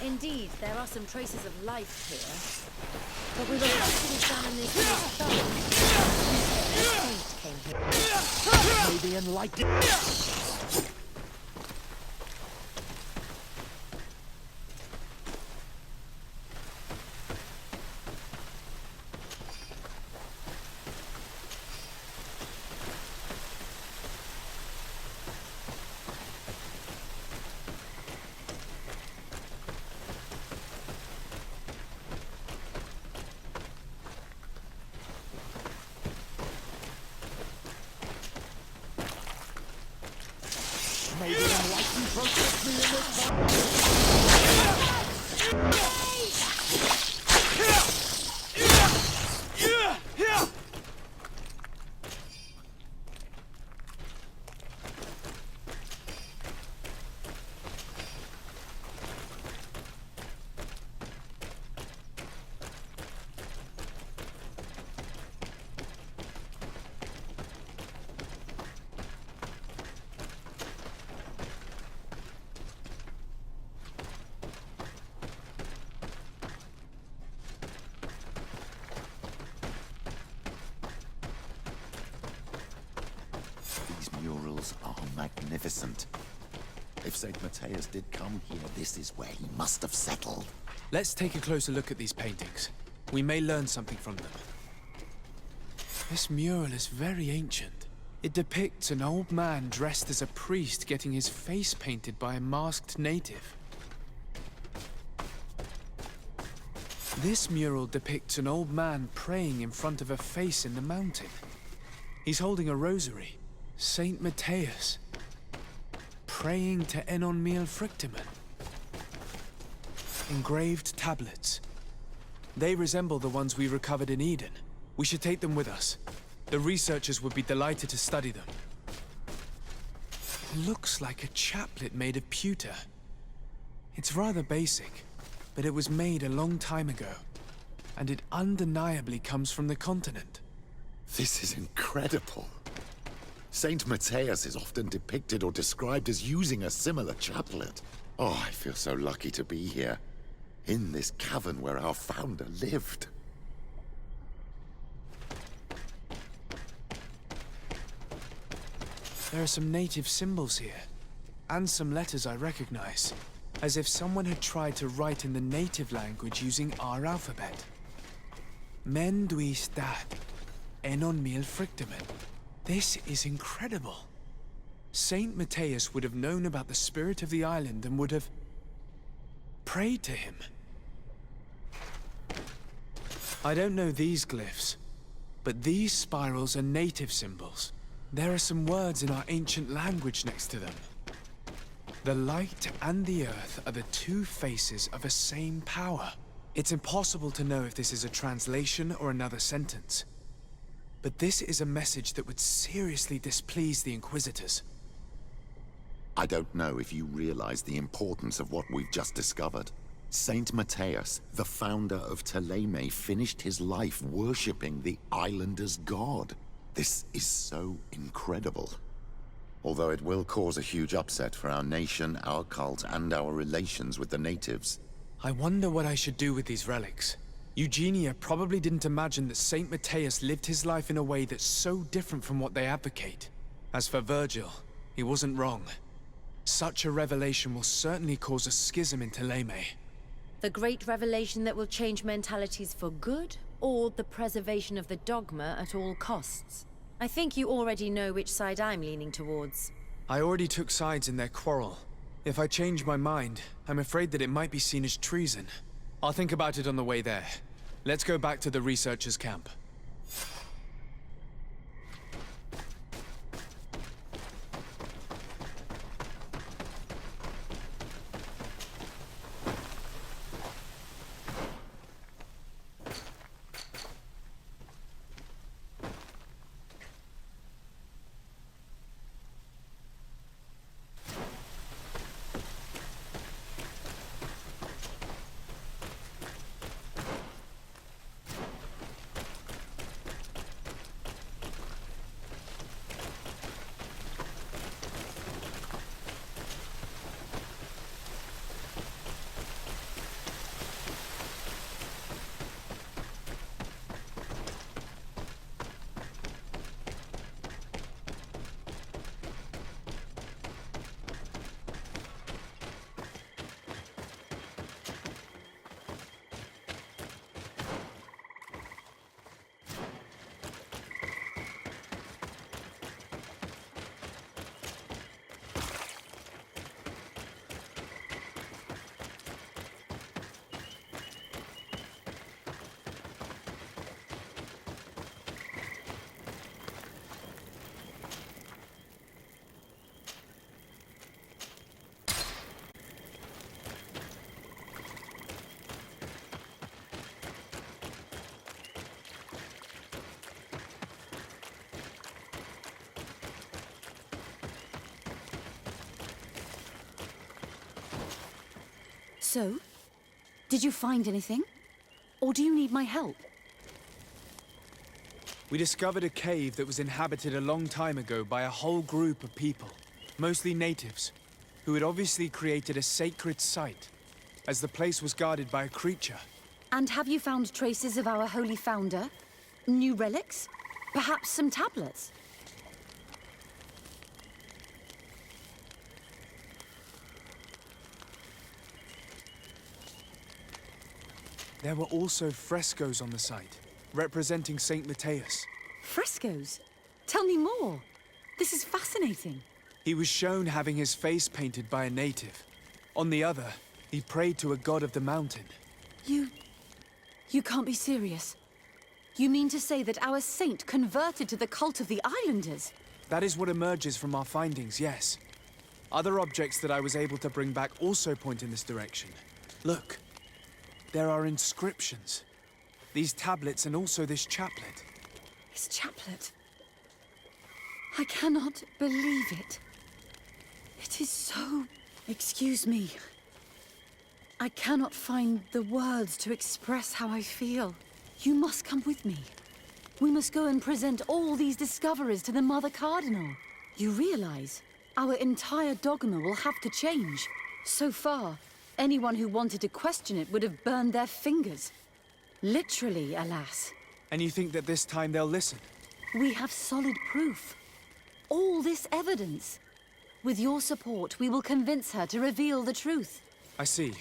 Indeed, there are some traces of life here. But we will have to examine this place thoroughly. Maybe enlightened. Maybe enlightened protect me in this murals are magnificent. If St. Matthias did come here, this is where he must have settled. Let's take a closer look at these paintings. We may learn something from them. This mural is very ancient. It depicts an old man dressed as a priest getting his face painted by a masked native. This mural depicts an old man praying in front of a face in the mountain. He's holding a rosary. Saint Matthias, praying to Enon Mil Frictimen. Engraved tablets. They resemble the ones we recovered in Eden. We should take them with us. The researchers would be delighted to study them. It looks like a chaplet made of pewter. It's rather basic, but it was made a long time ago, and it undeniably comes from the continent. This is incredible. Saint Matthias is often depicted or described as using a similar chaplet. Oh, I feel so lucky to be here, in this cavern where our founder lived. There are some native symbols here, and some letters I recognize, as if someone had tried to write in the native language using our alphabet. Men duis dat, enon mil frictimen. This is incredible. Saint Matthias would have known about the spirit of the island and would have prayed to him. I don't know these glyphs, but these spirals are native symbols. There are some words in our ancient language next to them. The light and the earth are the two faces of a same power. It's impossible to know if this is a translation or another sentence. But this is a message that would seriously displease the Inquisitors. I don't know if you realize the importance of what we've just discovered. Saint Matthias, the founder of Ptolemy, finished his life worshipping the islanders' god. This is so incredible. Although it will cause a huge upset for our nation, our cult, and our relations with the natives. I wonder what I should do with these relics. Eugenia probably didn't imagine that Saint Matthias lived his life in a way that's so different from what they advocate. As for Virgil, he wasn't wrong. Such a revelation will certainly cause a schism in Ptolemy. The great revelation that will change mentalities for good, or the preservation of the dogma at all costs? I think you already know which side I'm leaning towards. I already took sides in their quarrel. If I change my mind, I'm afraid that it might be seen as treason. I'll think about it on the way there. Let's go back to the researchers' camp. So, did you find anything? Or do you need my help? We discovered a cave that was inhabited a long time ago by a whole group of people, mostly natives, who had obviously created a sacred site, as the place was guarded by a creature. And have you found traces of our holy founder? New relics? Perhaps some tablets? There were also frescoes on the site, representing Saint Matthias. Frescoes? Tell me more. This is fascinating. He was shown having his face painted by a native. On the other, he prayed to a god of the mountain. You can't be serious. You mean to say that our saint converted to the cult of the islanders? That is what emerges from our findings, yes. Other objects that I was able to bring back also point in this direction. Look, there are inscriptions. These tablets and also this chaplet. His chaplet. I cannot believe it. It is so... Excuse me. I cannot find the words to express how I feel. You must come with me. We must go and present all these discoveries to the Mother Cardinal. You realize our entire dogma will have to change. So far, anyone who wanted to question it would have burned their fingers. Literally, alas. And you think that this time they'll listen? We have solid proof. All this evidence. With your support, we will convince her to reveal the truth. I see.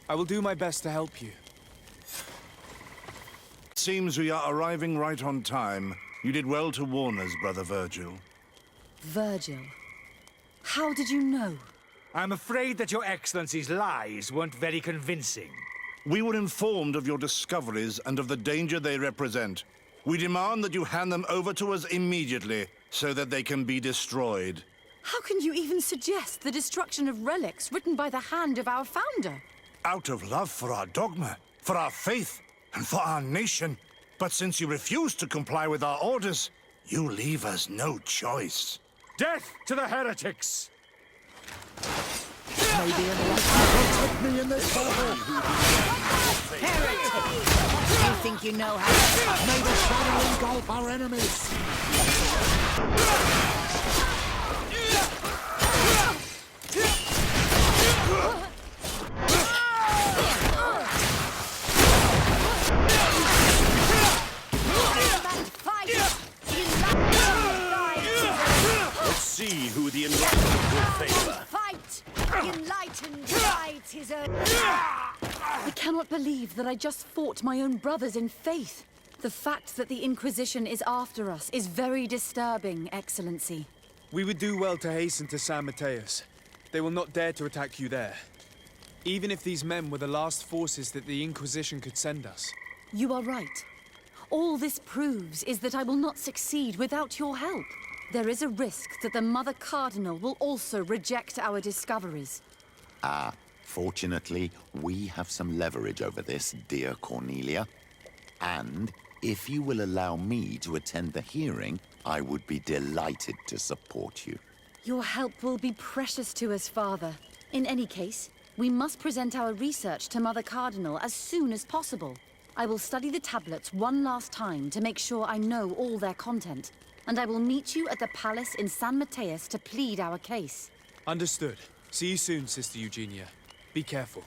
I will do my best to help you. Seems we are arriving right on time. You did well to warn us, Brother Virgil. Virgil. How did you know? I'm afraid that Your Excellency's lies weren't very convincing. We were informed of your discoveries and of the danger they represent. We demand that you hand them over to us immediately, so that they can be destroyed. How can you even suggest the destruction of relics written by the hand of our founder? Out of love for our dogma, for our faith, and for our nation. But since you refuse to comply with our orders, you leave us no choice. Death to the heretics! Maybe enlightenment will take me in this battle. Heretic! You think you know how May the shadow engulf our enemies. Let's see who the enlightenment will favor. Fight! Enlightened rides his own... I cannot believe that I just fought my own brothers in faith. The fact that the Inquisition is after us is very disturbing, Excellency. We would do well to hasten to San Matthias. They will not dare to attack you there. Even if these men were the last forces that the Inquisition could send us. You are right. All this proves is that I will not succeed without your help. There is a risk that the Mother Cardinal will also reject our discoveries. Fortunately, we have some leverage over this, dear Cornelia. And if you will allow me to attend the hearing, I would be delighted to support you. Your help will be precious to us, Father. In any case, we must present our research to Mother Cardinal as soon as possible. I will study the tablets one last time to make sure I know all their content. And I will meet you at the palace in San Matthias to plead our case. Understood. See you soon, Sister Eugenia. Be careful.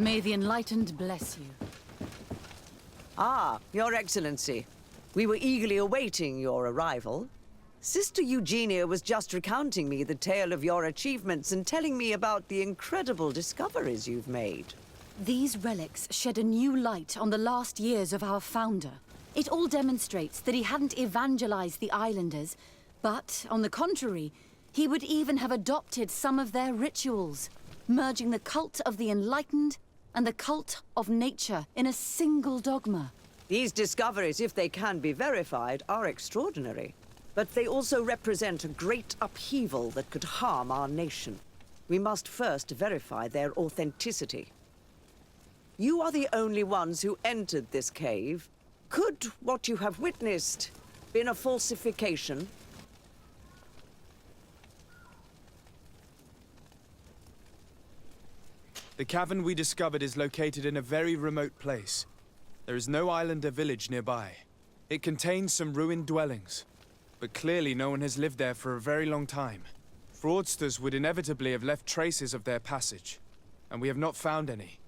May the Enlightened bless you. Ah, Your Excellency. We were eagerly awaiting your arrival. Sister Eugenia was just recounting me the tale of your achievements and telling me about the incredible discoveries you've made. These relics shed a new light on the last years of our founder. It all demonstrates that he hadn't evangelized the islanders, but, on the contrary, he would even have adopted some of their rituals, merging the cult of the Enlightened and the cult of nature in a single dogma. These discoveries, if they can be verified, are extraordinary. But they also represent a great upheaval that could harm our nation. We must first verify their authenticity. You are the only ones who entered this cave. Could what you have witnessed been a falsification? The cavern we discovered is located in a very remote place. There is no islander village nearby. It contains some ruined dwellings, but clearly no one has lived there for a very long time. Fraudsters would inevitably have left traces of their passage, and we have not found any.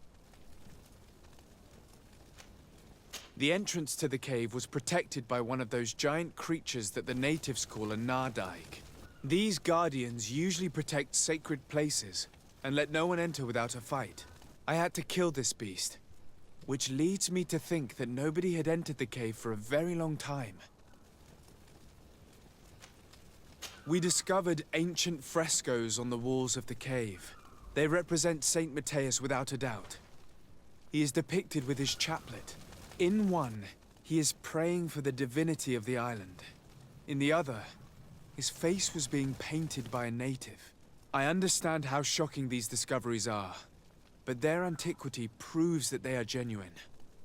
The entrance to the cave was protected by one of those giant creatures that the natives call a nardaig. These guardians usually protect sacred places and let no one enter without a fight. I had to kill this beast, which leads me to think that nobody had entered the cave for a very long time. We discovered ancient frescoes on the walls of the cave. They represent Saint Matthias without a doubt. He is depicted with his chaplet. In one, he is praying for the divinity of the island. In the other, his face was being painted by a native. I understand how shocking these discoveries are, but their antiquity proves that they are genuine.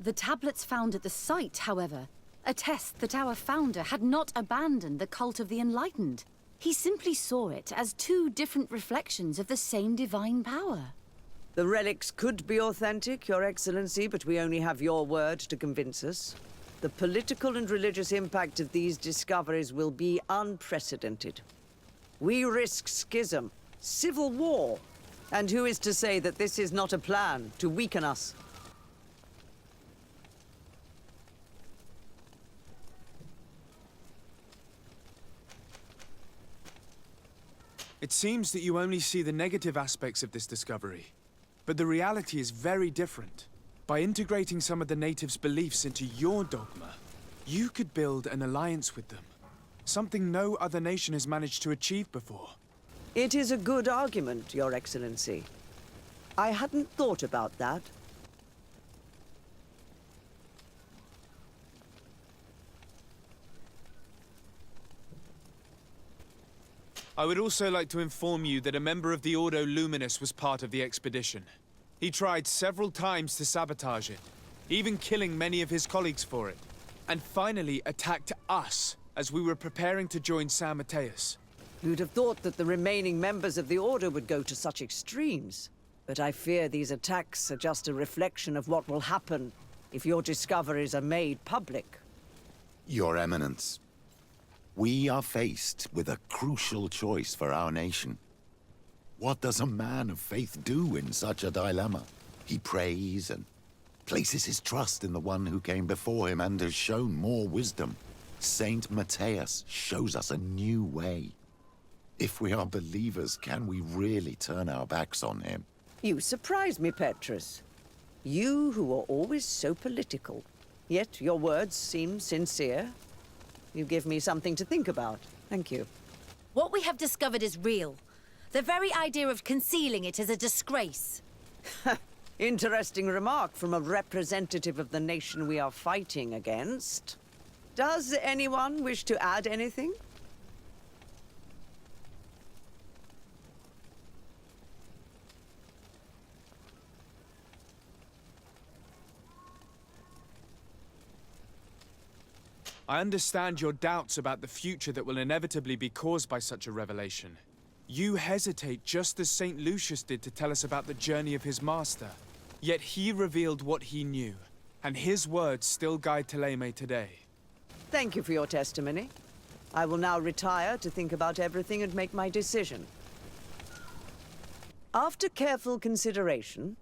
The tablets found at the site, however, attest that our founder had not abandoned the cult of the Enlightened. He simply saw it as two different reflections of the same divine power. The relics could be authentic, Your Excellency, but we only have your word to convince us. The political and religious impact of these discoveries will be unprecedented. We risk schism, civil war, and who is to say that this is not a plan to weaken us? It seems that you only see the negative aspects of this discovery. But the reality is very different. By integrating some of the natives' beliefs into your dogma, you could build an alliance with them. Something no other nation has managed to achieve before. It is a good argument, Your Excellency. I hadn't thought about that. I would also like to inform you that a member of the Ordo Luminus was part of the expedition. He tried several times to sabotage it, even killing many of his colleagues for it, and finally attacked us as we were preparing to join San Matthias. You'd have thought that the remaining members of the Order would go to such extremes. But I fear these attacks are just a reflection of what will happen if your discoveries are made public. Your Eminence, we are faced with a crucial choice for our nation. What does a man of faith do in such a dilemma? He prays and places his trust in the one who came before him and has shown more wisdom. Saint Matthias shows us a new way. If we are believers, can we really turn our backs on him? You surprise me, Petrus. You who are always so political. Yet your words seem sincere. You give me something to think about. Thank you. What we have discovered is real. The very idea of concealing it is a disgrace. Interesting remark from a representative of the nation we are fighting against. Does anyone wish to add anything? I understand your doubts about the future that will inevitably be caused by such a revelation. You hesitate just as St. Lucius did to tell us about the journey of his master. Yet he revealed what he knew, and his words still guide Thélème today. Thank you for your testimony. I will now retire to think about everything and make my decision. After careful consideration,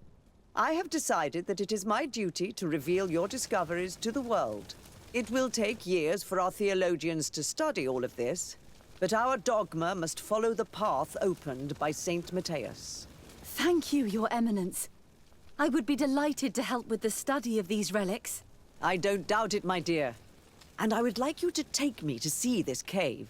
I have decided that it is my duty to reveal your discoveries to the world. It will take years for our theologians to study all of this, but our dogma must follow the path opened by Saint Matthias. Thank you, Your Eminence. I would be delighted to help with the study of these relics. I don't doubt it, my dear. And I would like you to take me to see this cave.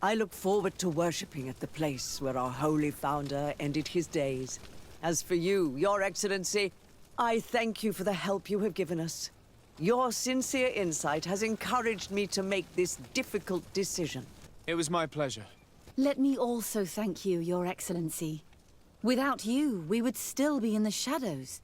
I look forward to worshipping at the place where our holy founder ended his days. As for you, Your Excellency, I thank you for the help you have given us. Your sincere insight has encouraged me to make this difficult decision. It was my pleasure. Let me also thank you, Your Excellency. Without you, we would still be in the shadows.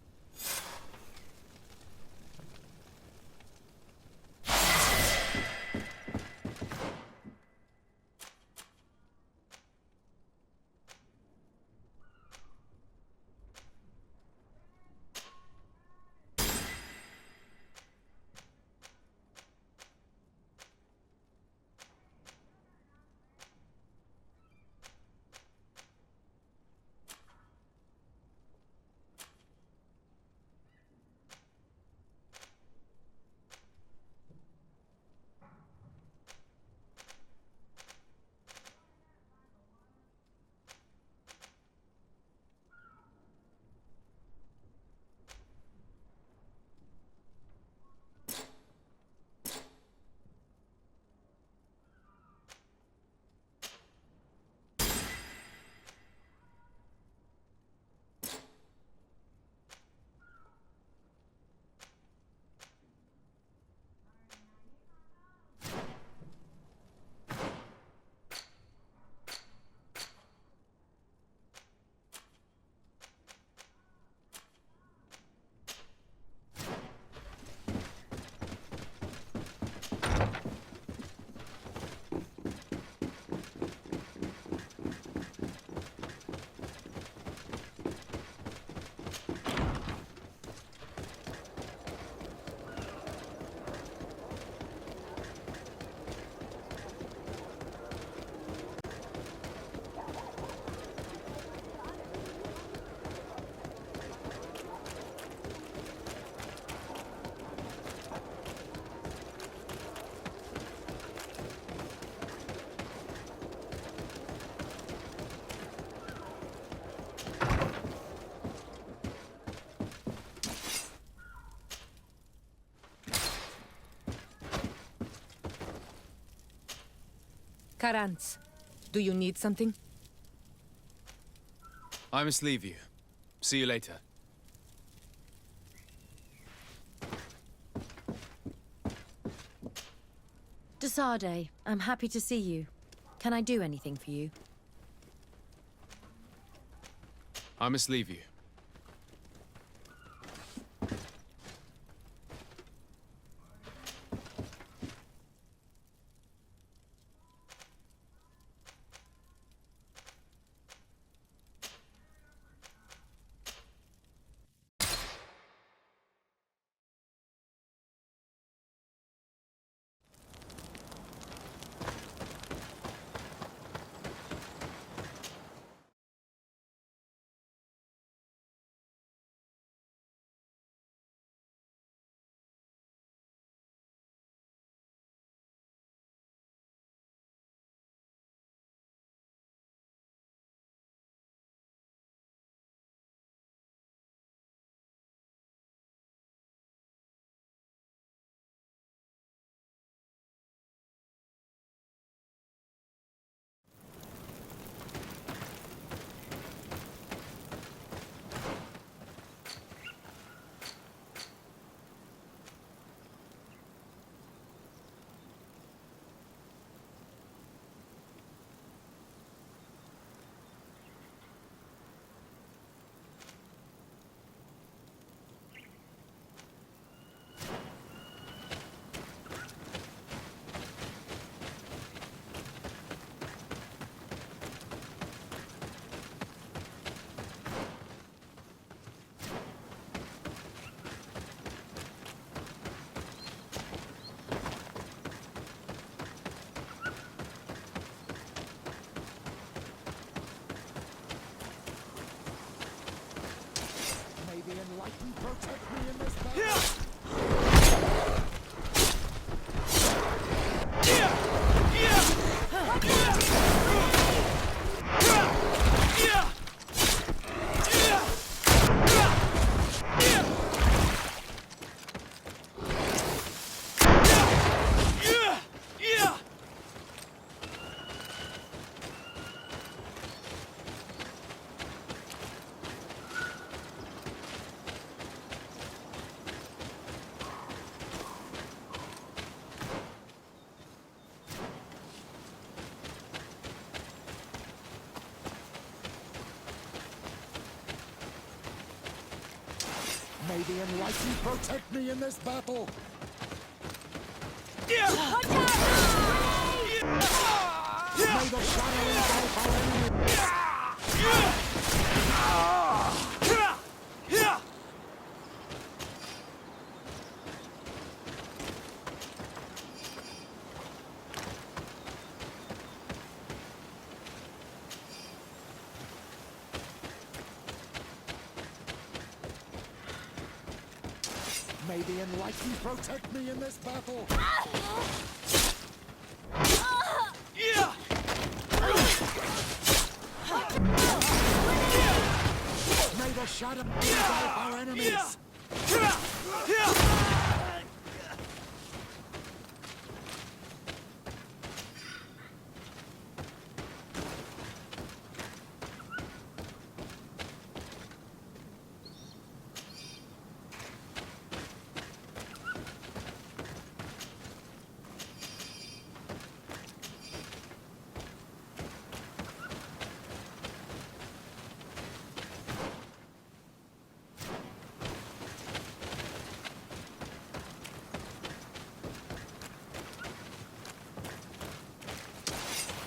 Karantz, do you need something? I must leave you. See you later. Desade, I'm happy to see you. Can I do anything for you? I must leave you. protect me in this battle. May the enlightened protect me in this battle. May the shadow engulf our enemies. May the enlightened protect me in this battle. May the shadow engulf our enemies.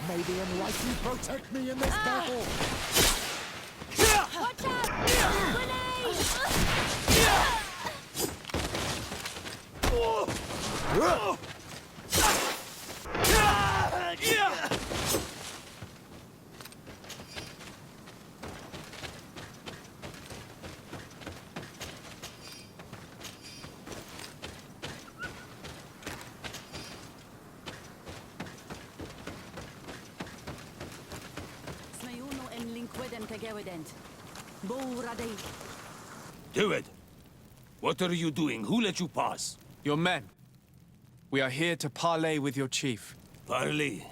May the enlightened protect me in this battle. Watch out! Do it. What are you doing? Who let you pass? Your men. We are here to parley with your chief. Parley?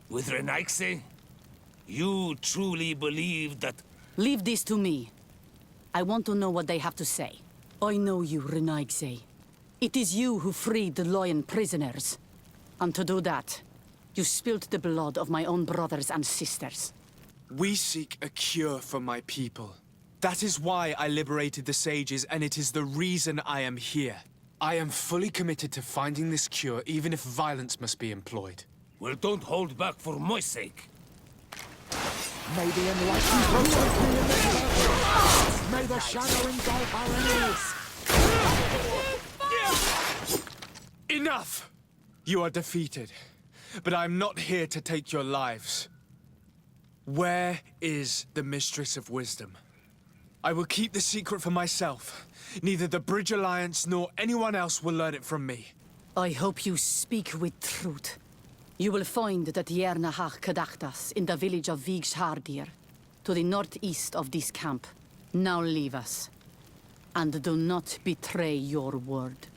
With Renaigse? You truly believe that... Leave this to me. I want to know what they have to say. I know you, Renaigse. It is you who freed the Loyan prisoners. And to do that, you spilt the blood of my own brothers and sisters. We seek a cure for my people. That is why I liberated the sages, and it is the reason I am here. I am fully committed to finding this cure, even if violence must be employed. Well, don't hold back for my sake. May the enlightened protect me in this battle. May the shadow engulf our enemies. Enough! You are defeated, but I am not here to take your lives. Where is the Mistress of Wisdom? I will keep the secret for myself. Neither the Bridge Alliance nor anyone else will learn it from me. I hope you speak with truth. You will find the Tiernahach Kadachtas in the village of Vigshardir, to the northeast of this camp. Now leave us. And do not betray your word.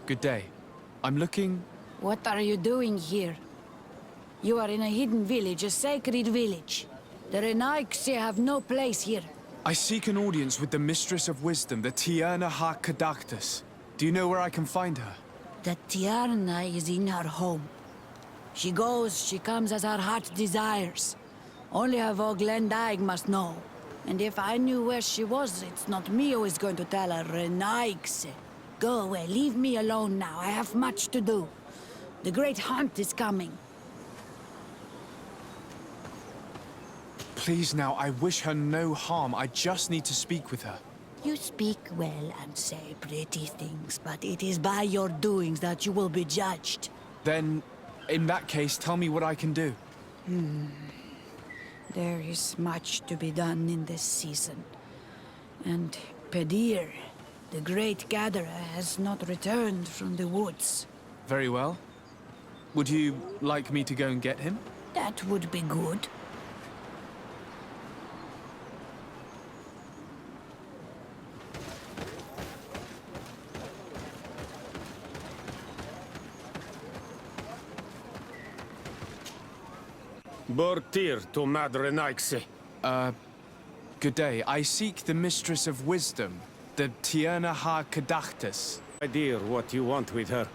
Good day. I'm looking... What are you doing here? You are in a hidden village, a sacred village. The Renaigse have no place here. I seek an audience with the Mistress of Wisdom, the Tierna ha Kadactus. Do you know where I can find her? The Tierna is in her home. She goes, she comes as her heart desires. Only her Voglendaig must know. And if I knew where she was, it's not me who is going to tell her, Renaigse. Go away, leave me alone now. I have much to do. The great hunt is coming. Please now, I wish her no harm. I just need to speak with her. You speak well and say pretty things, but it is by your doings that you will be judged. Then, in that case, tell me what I can do. There is much to be done in this season. And Pedir, the great gatherer, has not returned from the woods. Very well. Would you like me to go and get him? That would be good. Bortir to Madre Naixe. Good day. I seek the Mistress of Wisdom, the Tierna ha Kadactus. Idea what you want with her.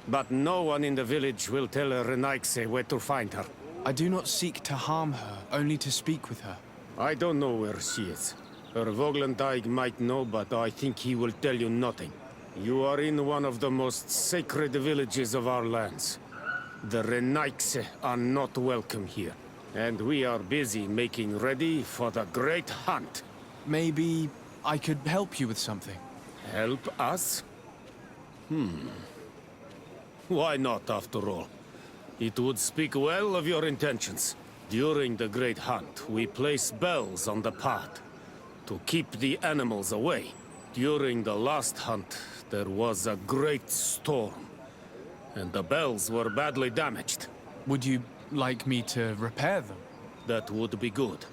But no one in the village will tell Renaixe where to find her. I do not seek to harm her, only to speak with her. I don't know where she is. Her Voglendaig might know, but I think he will tell you nothing. You are in one of the most sacred villages of our lands. The Renaixe are not welcome here. And we are busy making ready for the great hunt. Maybe I could help you with something. Help us? Why not, after all? It would speak well of your intentions. During the great hunt, we place bells on the path to keep the animals away. During the last hunt, there was a great storm, and the bells were badly damaged. Would you like me to repair them? That would be good.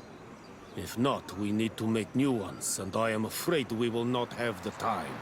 If not, we need to make new ones, and I am afraid we will not have the time.